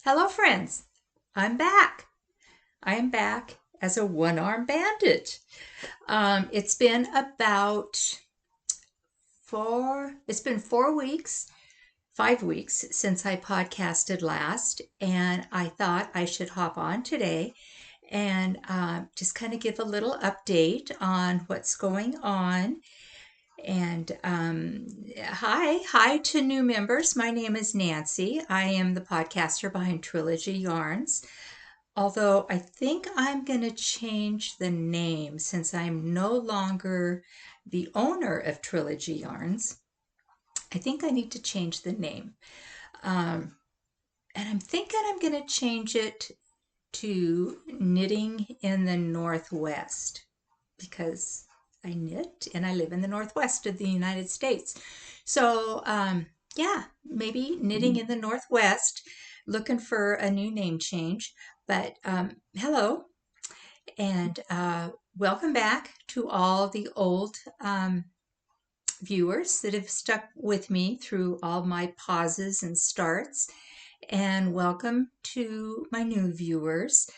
Hello, friends. I'm back. I am back as a one-armed bandit. It's been about it's been 4 weeks, 5 weeks since I podcasted last, and I thought I should hop on today and just kind of give a little update on what's going on. And hi to new members. My name is Nancy. I am the podcaster behind Trilogy Yarns. Although I think I'm going to change the name since I'm no longer the owner of Trilogy Yarns. I think I need to change the name. Um, and I'm thinking I'm going to change it to Knitting in the Northwest because I knit and I live in the Northwest of the United States. So, yeah, maybe Knitting in the Northwest, looking for a new name change. But hello, and welcome back to all the old viewers that have stuck with me through all my pauses and starts. And welcome to my new viewers.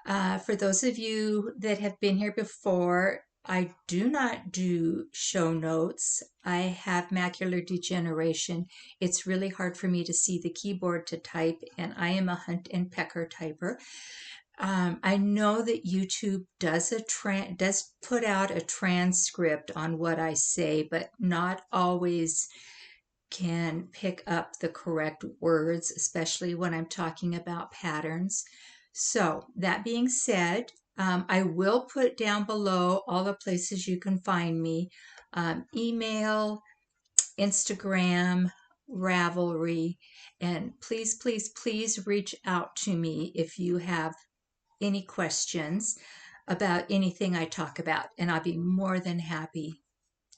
For those of you that have been here before, I do not do show notes. I have macular degeneration. It's really hard for me to see the keyboard to type, and I am a hunt and pecker typer. I know that YouTube does put out a transcript on what I say, but not always can pick up the correct words, especially when I'm talking about patterns. So, that being said, I will put down below all the places you can find me, email, Instagram, Ravelry, and please reach out to me if you have any questions about anything I talk about, and I'll be more than happy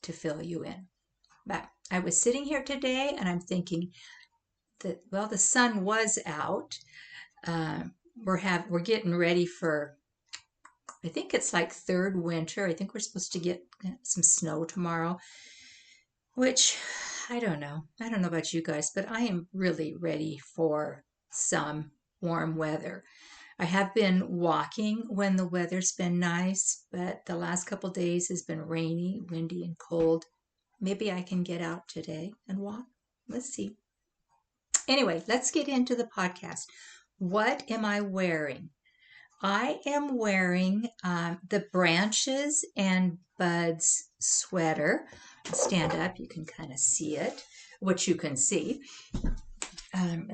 to fill you in. But I was sitting here today and I'm thinking that, well, the sun was out. We're getting ready for, I think it's like third winter. I think we're supposed to get some snow tomorrow, which I don't know. I don't know about you guys, but I am really ready for some warm weather. I have been walking when the weather's been nice, but the last couple days has been rainy, windy, and cold. Maybe I can get out today and walk. Let's see. Anyway, let's get into the podcast. What am I wearing? I am wearing the Branches and Buds sweater. Stand up, you can kind of see it, which you can see.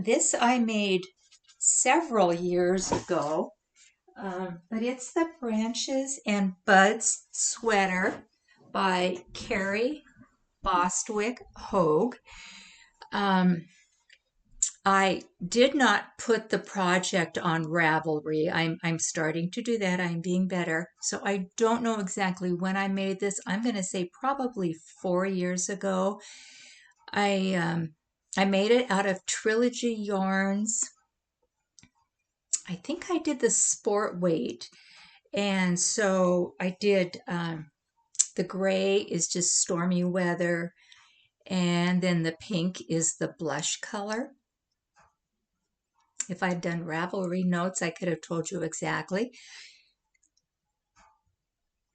This I made several years ago, but it's the Branches and Buds sweater by Carrie Bostwick Hogue. I did not put the project on Ravelry. I'm starting to do that. I'm being better. So I don't know exactly when I made this. I'm going to say probably 4 years ago. I made it out of Trilogy Yarns. I think I did the sport weight. And so I did the gray is just stormy weather. And then the pink is the blush color. If I'd done Ravelry notes, I could have told you exactly.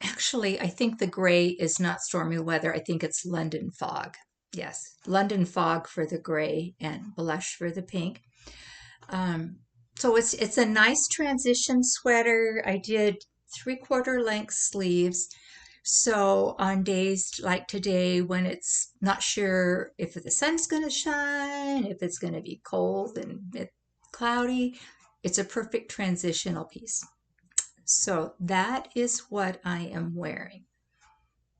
Actually, I think the gray is not stormy weather. I think it's London fog. Yes, London fog for the gray and blush for the pink. So it's a nice transition sweater. I did 3/4 length sleeves. So on days like today when it's not sure if the sun's going to shine, if it's going to be cold and cloudy, it's a perfect transitional piece. So that is what I am wearing.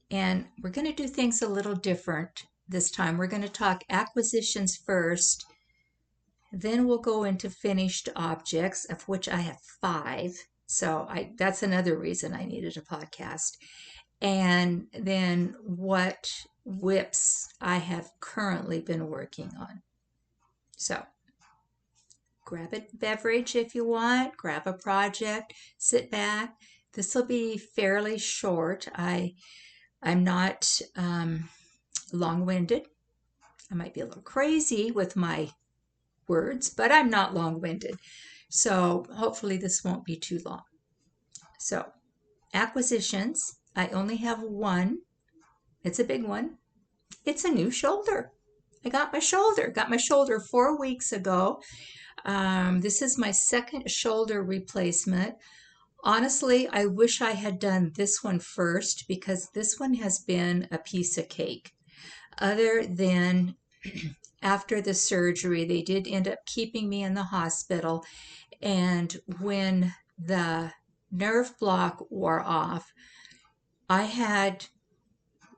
And we're going to do things a little different this time. We're going to talk acquisitions first. Then we'll go into finished objects, of which I have 5. So that's another reason I needed a podcast. And then what whips I have currently been working on. So grab a beverage if you want, grab a project, sit back. This will be fairly short. I'm not long-winded. I might be a little crazy with my words, but I'm not long-winded. So hopefully this won't be too long. So acquisitions, I only have one. It's a big one. It's a new shoulder. I got my shoulder 4 weeks ago. This is my second shoulder replacement. Honestly, I wish I had done this one first because this one has been a piece of cake. Other than after the surgery, they did end up keeping me in the hospital. And when the nerve block wore off, I had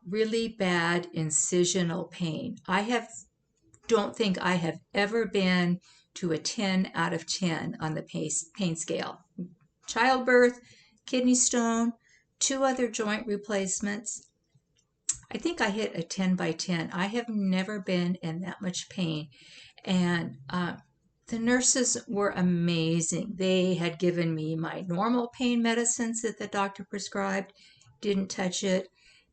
really bad incisional pain. Don't think I have ever been to a 10 out of 10 on the pain scale. Childbirth, kidney stone, 2 other joint replacements. I think I hit a 10 by 10. I have never been in that much pain. And the nurses were amazing. They had given me my normal pain medicines that the doctor prescribed, didn't touch it.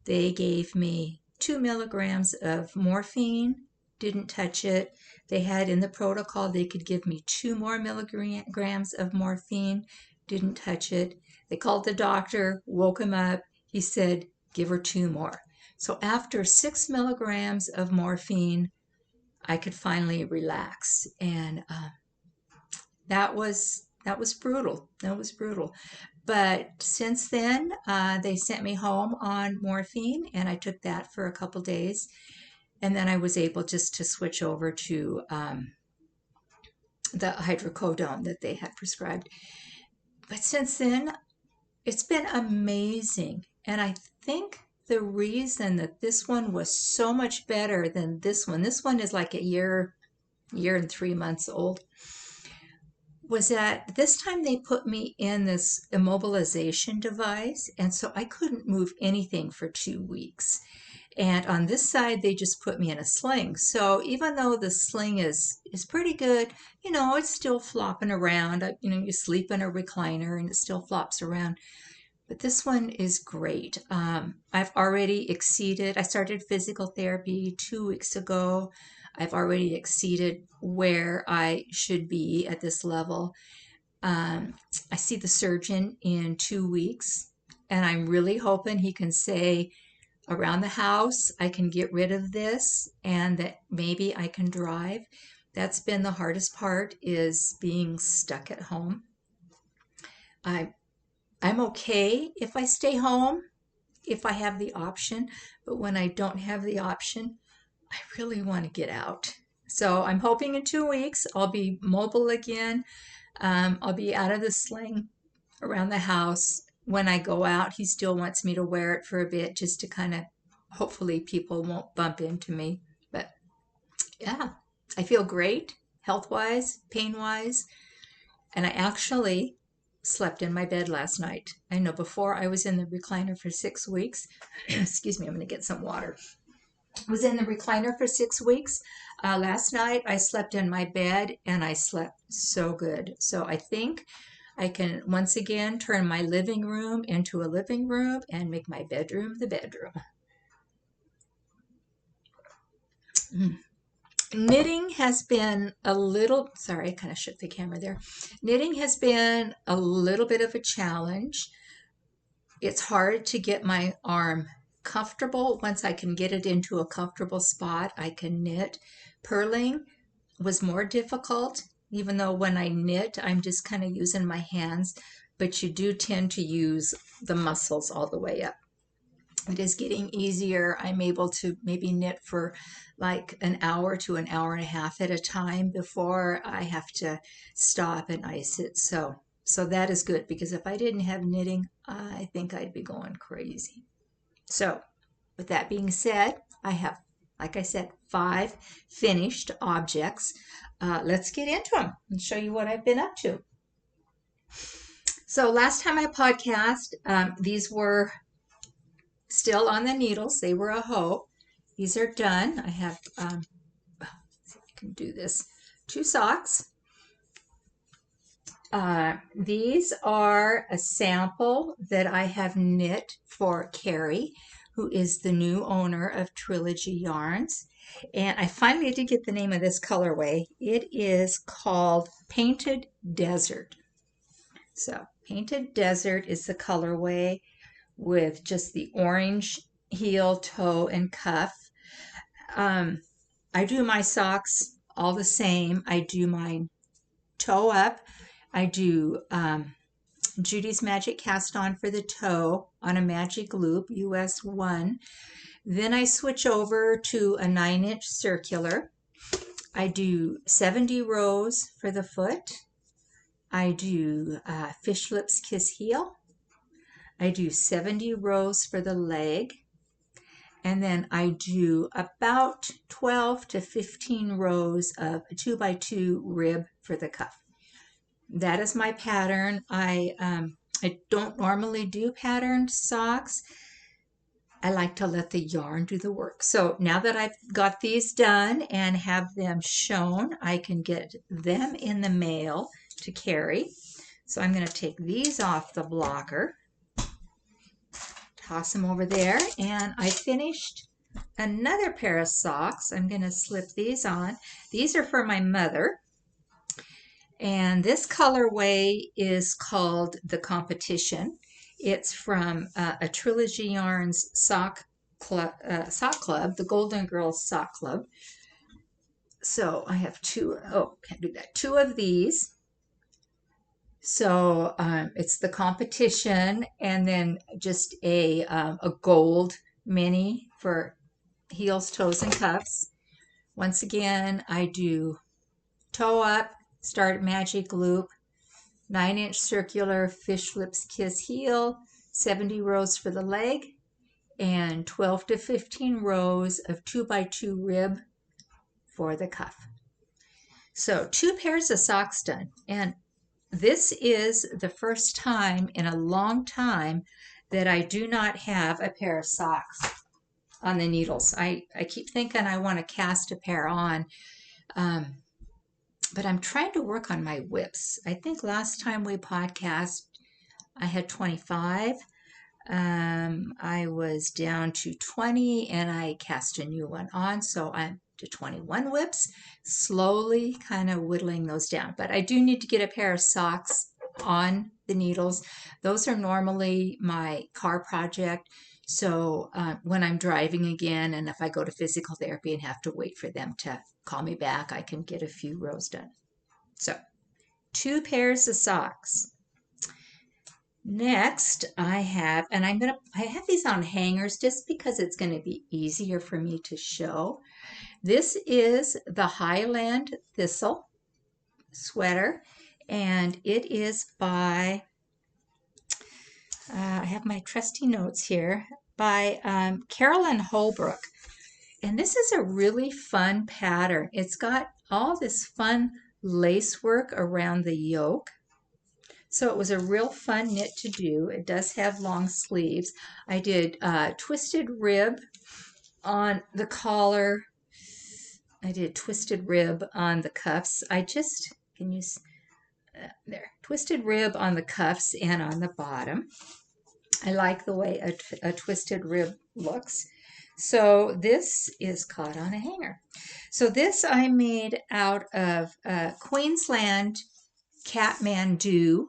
They gave me 2 milligrams of morphine, didn't touch it. They had in the protocol they could give me 2 more milligrams of morphine, didn't touch it. They called the doctor, woke him up. He said, give her 2 more. So after 6 milligrams of morphine, I could finally relax. And that was brutal. That was brutal. But since then, they sent me home on morphine, and I took that for a couple days. And then I was able just to switch over to the hydrocodone that they had prescribed. But since then, it's been amazing. And I think the reason that this one was so much better than this one is like a year and 3 months old, was that this time they put me in this immobilization device, and so I couldn't move anything for 2 weeks. And on this side, they just put me in a sling. So even though the sling is pretty good, it's still flopping around. You sleep in a recliner and it still flops around. But this one is great. I've already exceeded, I started physical therapy 2 weeks ago. I've already exceeded where I should be at this level. I see the surgeon in 2 weeks, and I'm really hoping he can say, around the house, I can get rid of this and that maybe I can drive. That's been the hardest part, is being stuck at home. I'm okay if I stay home, if I have the option, but when I don't have the option, I really want to get out. So I'm hoping in 2 weeks I'll be mobile again. I'll be out of the sling around the house. When I go out, he still wants me to wear it for a bit just to kind of, hopefully people won't bump into me. But yeah, I feel great health-wise, pain-wise, and I actually slept in my bed last night. I know before I was in the recliner for 6 weeks. Excuse me, I'm going to get some water. I was in the recliner for 6 weeks. Last night I slept in my bed and I slept so good. So I think I can once again turn my living room into a living room and make my bedroom the bedroom. Knitting has been a little, sorry, I kind of shook the camera there. Knitting has been a little bit of a challenge. It's hard to get my arm comfortable. Once I can get it into a comfortable spot, I can knit. Purling was more difficult, even though when I knit, I'm just kind of using my hands, but you do tend to use the muscles all the way up. It is getting easier. I'm able to maybe knit for like an hour to an hour and a half at a time before I have to stop and ice it. So that is good, because if I didn't have knitting, I think I'd be going crazy. So with that being said, I have, like I said, 5 finished objects. Let's get into them and show you what I've been up to. So last time I podcast, these were still on the needles. They were a hope. These are done. I have, let's see if I can do this, 2 socks. These are a sample that I have knit for Carrie, who is the new owner of Trilogy Yarns. And I finally did get the name of this colorway. It is called Painted Desert. So Painted Desert is the colorway with just the orange heel, toe, and cuff. I do my socks all the same. I do mine toe up. I do Judy's Magic Cast On for the toe on a magic loop, US 1. Then I switch over to a 9-inch circular. I do 70 rows for the foot. I do Fish Lips Kiss Heel. I do 70 rows for the leg. And then I do about 12 to 15 rows of a 2x2 rib for the cuff. That is my pattern. I don't normally do patterned socks. I like to let the yarn do the work. So now that I've got these done and have them shown, I can get them in the mail to carry. So I'm going to take these off the blocker, toss them over there, and I finished another pair of socks. I'm going to slip these on. These are for my mother. And this colorway is called The Competition. It's from a Trilogy Yarns sock club, the Golden Girls Sock Club. So I have can't do that. 2 of these. So it's The Competition, and then just a gold mini for heels, toes, and cuffs. Once again, I do toe up, start magic loop, 9-inch circular, Fish Lips Kiss heel, 70 rows for the leg, and 12 to 15 rows of 2x2 rib for the cuff. So 2 pairs of socks done. And this is the first time in a long time that I do not have a pair of socks on the needles. I keep thinking I want to cast a pair on, but I'm trying to work on my whips. I think last time we podcast, I had 25. I was down to 20 and I cast a new one on, so I'm to 21 whips, slowly kind of whittling those down. But I do need to get a pair of socks on the needles. Those are normally my car project. So when I'm driving again, and if I go to physical therapy and have to wait for them to call me back, I can get a few rows done. So 2 pairs of socks. Next, I have these on hangers just because it's going to be easier for me to show. This is the Highland Thistle sweater, and it is by, I have my trusty notes here, by Carolyn Holbrook. And this is a really fun pattern. It's got all this fun lace work around the yoke. So it was a real fun knit to do. It does have long sleeves. I did twisted rib on the collar. I did twisted rib on the cuffs. Twisted rib on the cuffs and on the bottom. I like the way a twisted rib looks. So this is caught on a hanger. So this I made out of Queensland Kathmandu.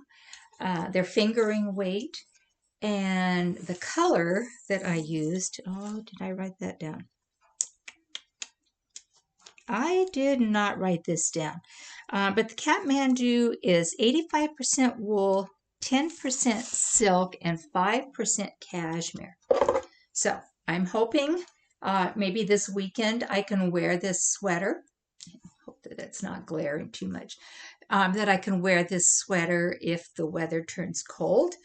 They're fingering weight, and the color that I used, did I write that down? I did not write this down, but the Kathmandu is 85% wool, 10% silk, and 5% cashmere. So I'm hoping maybe this weekend I can wear this sweater. Hope that it's not glaring too much. That I can wear this sweater if the weather turns cold.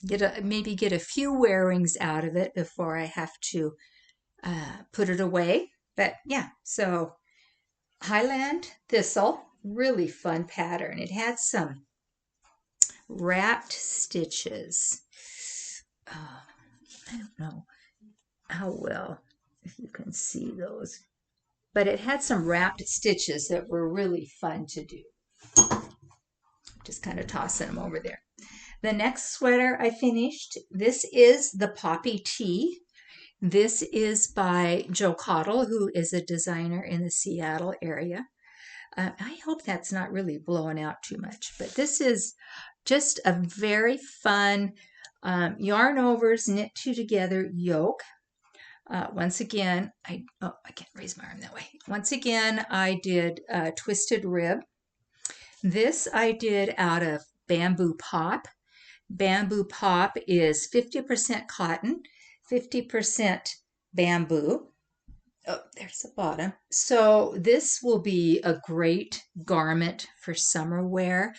Maybe get a few wearings out of it before I have to put it away. But yeah, so Highland Thistle, really fun pattern. It had some wrapped stitches. I don't know how well if you can see those. But it had some wrapped stitches that were really fun to do. Just kind of tossing them over there. The next sweater I finished, this is the Poppy Tee. This is by Joe Cottle, who is a designer in the Seattle area. I hope that's not really blowing out too much, but this is just a very fun yarn overs knit two together yoke. Once again, I can't raise my arm that way. Once again, I did twisted rib. This I did out of bamboo pop. Bamboo pop is 50% cotton, 50% bamboo. Oh, there's the bottom. So this will be a great garment for summer wear.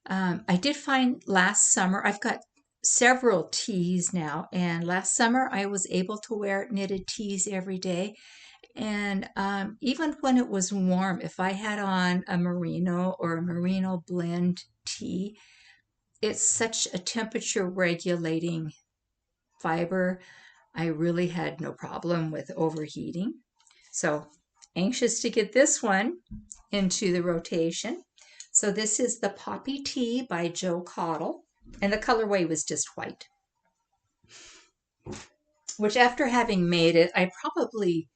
I did find last summer, I've got several tees now, and last summer I was able to wear knitted tees every day. And even when it was warm, if I had on a merino or a merino blend tee, it's such a temperature regulating fiber. I really had no problem with overheating. So anxious to get this one into the rotation. So this is the Poppy Tee by Joe Cottle, and the colorway was just white, which after having made it, I probably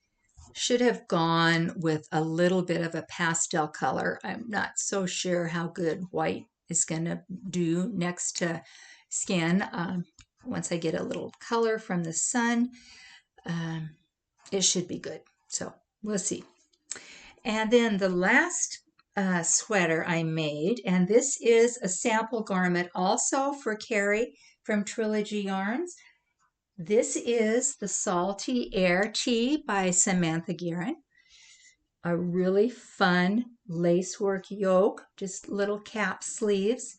should have gone with a little bit of a pastel color. I'm not so sure how good white is going to do next to skin. Once I get a little color from the sun, it should be good. So we'll see. And then the last sweater I made, and this is a sample garment also for Carrie from Trilogy Yarns. This is the Salty Air Tee by Samantha Guerin. A really fun lacework yoke, just little cap sleeves.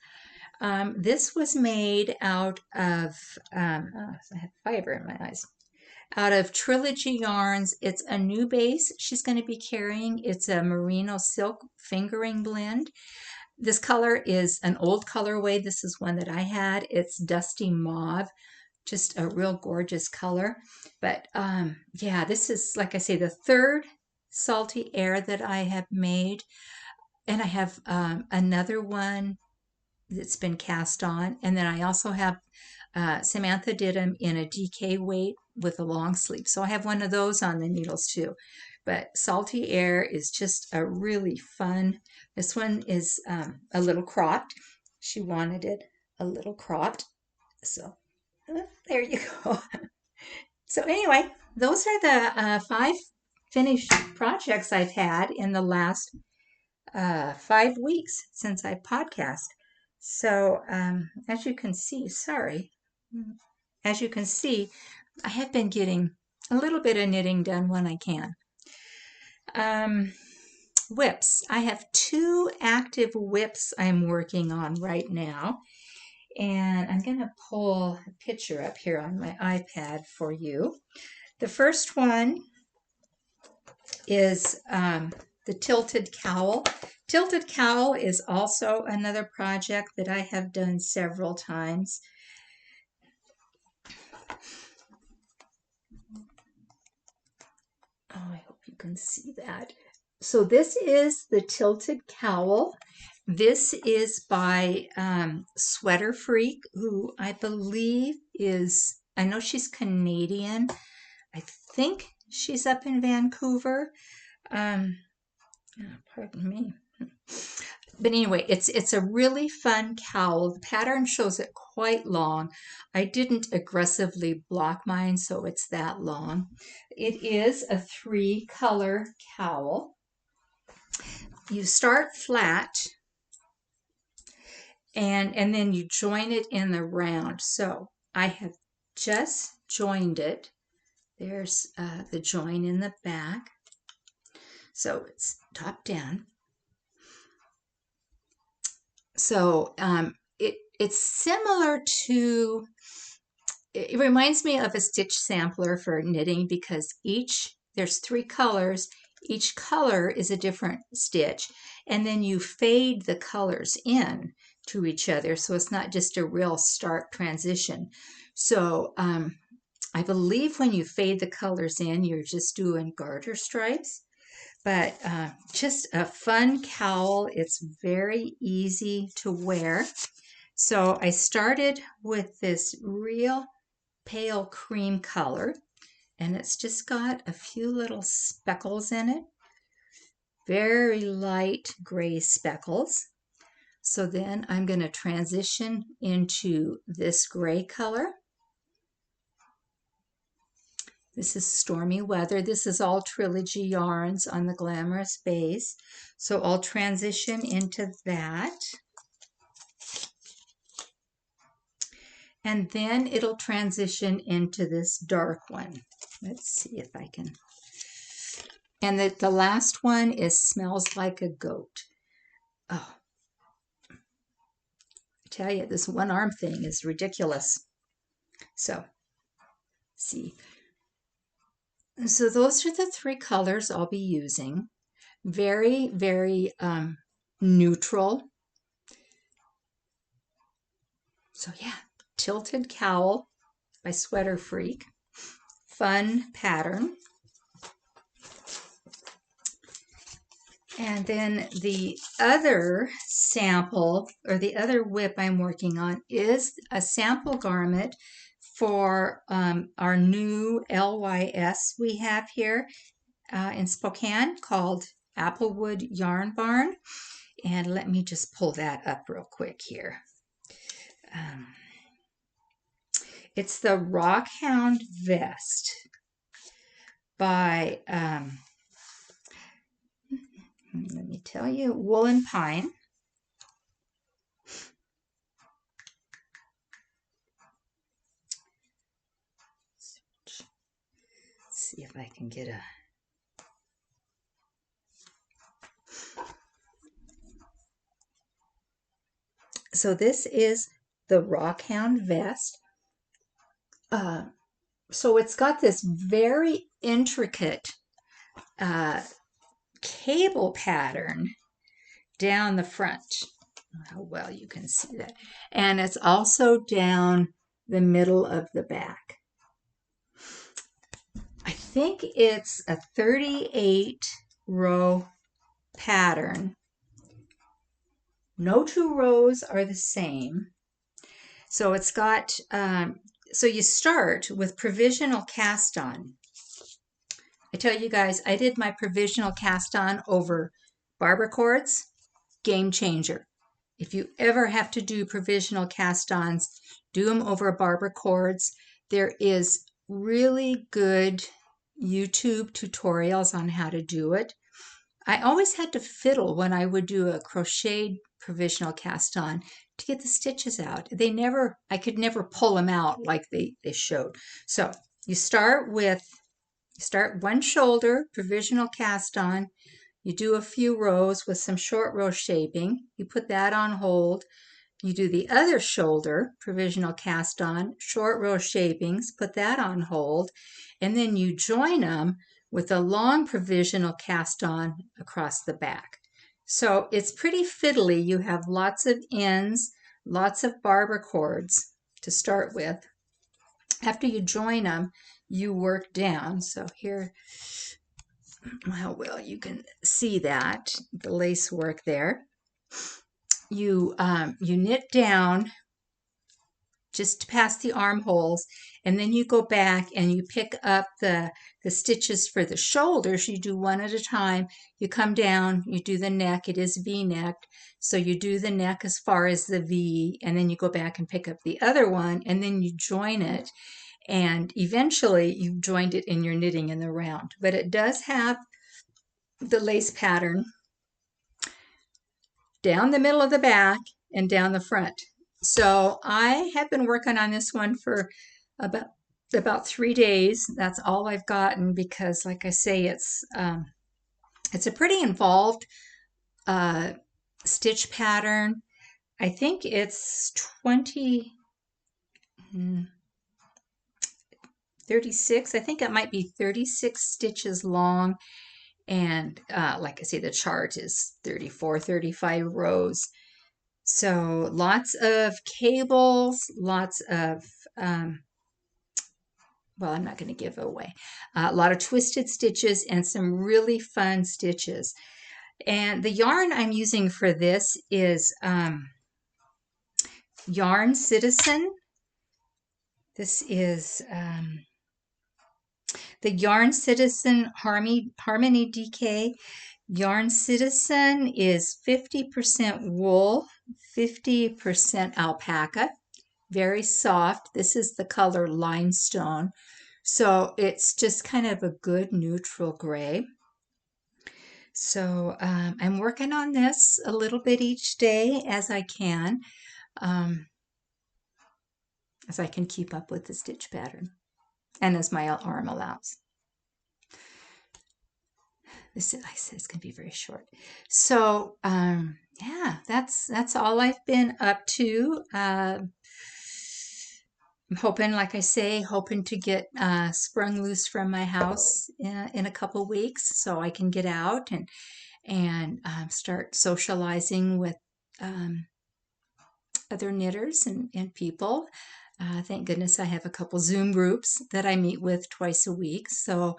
This was made out of, I have fiber in my eyes, out of Trilogy Yarns. It's a new base she's going to be carrying. It's a merino silk fingering blend. This color is an old colorway. This is one that I had. It's dusty mauve, just a real gorgeous color. But yeah, this is, like I say, the third Salty Air that I have made. And I have another one that's been cast on. And then I also have, Samantha did them in a DK weight with a long sleeve. So I have one of those on the needles too. But Salty Air is just a really fun. This one is a little cropped. She wanted it a little cropped. So there you go. So anyway, those are the 5 finished projects I've had in the last 5 weeks since I podcast. So as you can see, as you can see, I have been getting a little bit of knitting done when I can. Whips. I have 2 active whips I'm working on right now. And I'm going to pull a picture up here on my iPad for you. The first one is the Tilted Cowl. Tilted Cowl is also another project that I have done several times. Oh, I hope you can see that. So this is the Tilted Cowl. This is by Sweater Freak, who I believe is, I know she's Canadian. I think she's up in Vancouver. Pardon me. But anyway, it's a really fun cowl. The pattern shows it quite long. I didn't aggressively block mine, so it's that long. It is a 3-color cowl. You start flat, and then you join it in the round. So I have just joined it. There's the join in the back. So it's top down. So it's similar to, it reminds me of a stitch sampler for knitting, because there's 3 colors. Each color is a different stitch, and then you fade the colors in to each other, so it's not just a real stark transition. So I believe when you fade the colors in, you're just doing garter stripes. But just a fun cowl. It's very easy to wear. So I started with this real pale cream color, and it's just got a few little speckles in it, very light gray speckles. So then I'm going to transition into this gray color. This is Stormy Weather. This is all Trilogy Yarns on the Glamorous base. So I'll transition into that. And then it'll transition into this dark one. Let's see if I can. And the last one is Smells Like a Goat. Oh, I tell you, this one arm thing is ridiculous. So, see. So those are the three colors I'll be using. Very, very neutral. So yeah, Tilted Cowl by Sweater Freak. Fun pattern. And then the other sample, or the other WIP I'm working on, is a sample garment for our new LYS we have here in Spokane called Applewood Yarn Barn. And let me just pull that up real quick here. It's the Rockhound Vest by, let me tell you, Woolen Pine. Let's see if I can get a... So this is the Rockhound Vest. So it's got this very intricate cable pattern down the front. How well you can see that. And it's also down the middle of the back. I think it's a 38 row pattern. No two rows are the same. So it's got, so you start with provisional cast on. I tell you guys, I did my provisional cast on over barber cords, game changer. If you ever have to do provisional cast ons, do them over barber cords. There is really good YouTube tutorials on how to do it. I always had to fiddle when I would do a crocheted provisional cast on to get the stitches out. I could never pull them out like they showed. So you start one shoulder, provisional cast on. You do a few rows with some short row shaping. You put that on hold. You do the other shoulder, provisional cast on, short row shapings, put that on hold, and then you join them with a long provisional cast on across the back. So it's pretty fiddly. You have lots of ends, lots of barber cords to start with. After you join them, you work down. So here, how well you can see that, the lace work there. You knit down just past the armholes, and then you go back and you pick up the stitches for the shoulders. You do one at a time. You come down, you do the neck. It is V-necked, so you do the neck as far as the V, and then you go back and pick up the other one, and then you join it, and eventually you've joined it in your knitting in the round. But it does have the lace pattern down the middle of the back and down the front. So I have been working on this one for about 3 days. That's all I've gotten because, like I say, it's a pretty involved stitch pattern. I think it's 36. I think it might be 36 stitches long. And like I say, the chart is 34, 35 rows. So lots of cables, lots of, well, I'm not going to give away, a lot of twisted stitches and some really fun stitches. And the yarn I'm using for this is Yarn Citizen. This is the Yarn Citizen Harmony DK. Yarn Citizen is 50% wool, 50% alpaca. Very soft. This is the color limestone. So it's just kind of a good neutral gray. So I'm working on this a little bit each day as I can, as I can keep up with the stitch pattern and as my arm allows. This, like I said, it's going to be very short. So yeah, that's all I've been up to. I'm hoping, like I say, hoping to get sprung loose from my house in a couple weeks so I can get out and start socializing with other knitters and people. Thank goodness I have a couple Zoom groups that I meet with twice a week. So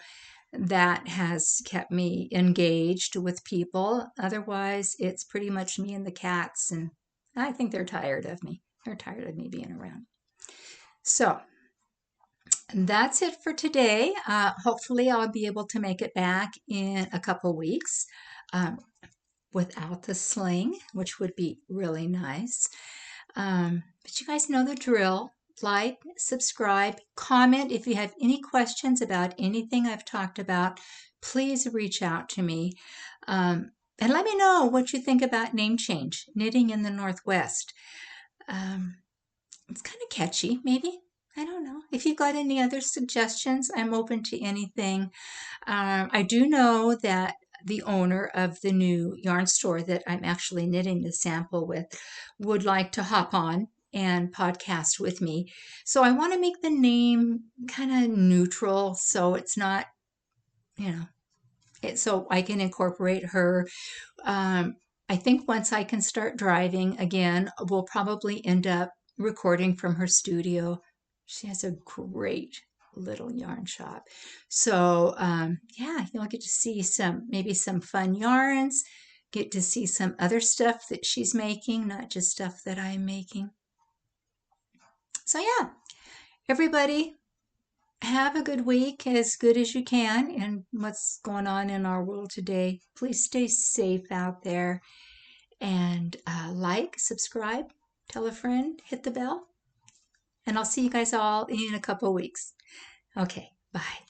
that has kept me engaged with people. Otherwise, it's pretty much me and the cats, and I think they're tired of me. They're tired of me being around. So that's it for today. Hopefully, I'll be able to make it back in a couple weeks without the sling, which would be really nice. But you guys know the drill. Like, subscribe, comment. If you have any questions about anything I've talked about, please reach out to me. And let me know what you think about name change, Knitting in the Northwest. It's kind of catchy, maybe. I don't know. If you've got any other suggestions, I'm open to anything. I do know that the owner of the new yarn store that I'm actually knitting the sample with would like to hop on and podcast with me. So I want to make the name kind of neutral so it's not, so I can incorporate her. I think once I can start driving again, we'll probably end up recording from her studio. She has a great little yarn shop. So yeah, you'll get to see maybe some fun yarns, get to see some other stuff that she's making, not just stuff that I'm making. So yeah, everybody have a good week, as good as you can, and what's going on in our world today. Please stay safe out there, and like, subscribe, tell a friend, hit the bell, and I'll see you guys all in a couple weeks. Okay, bye.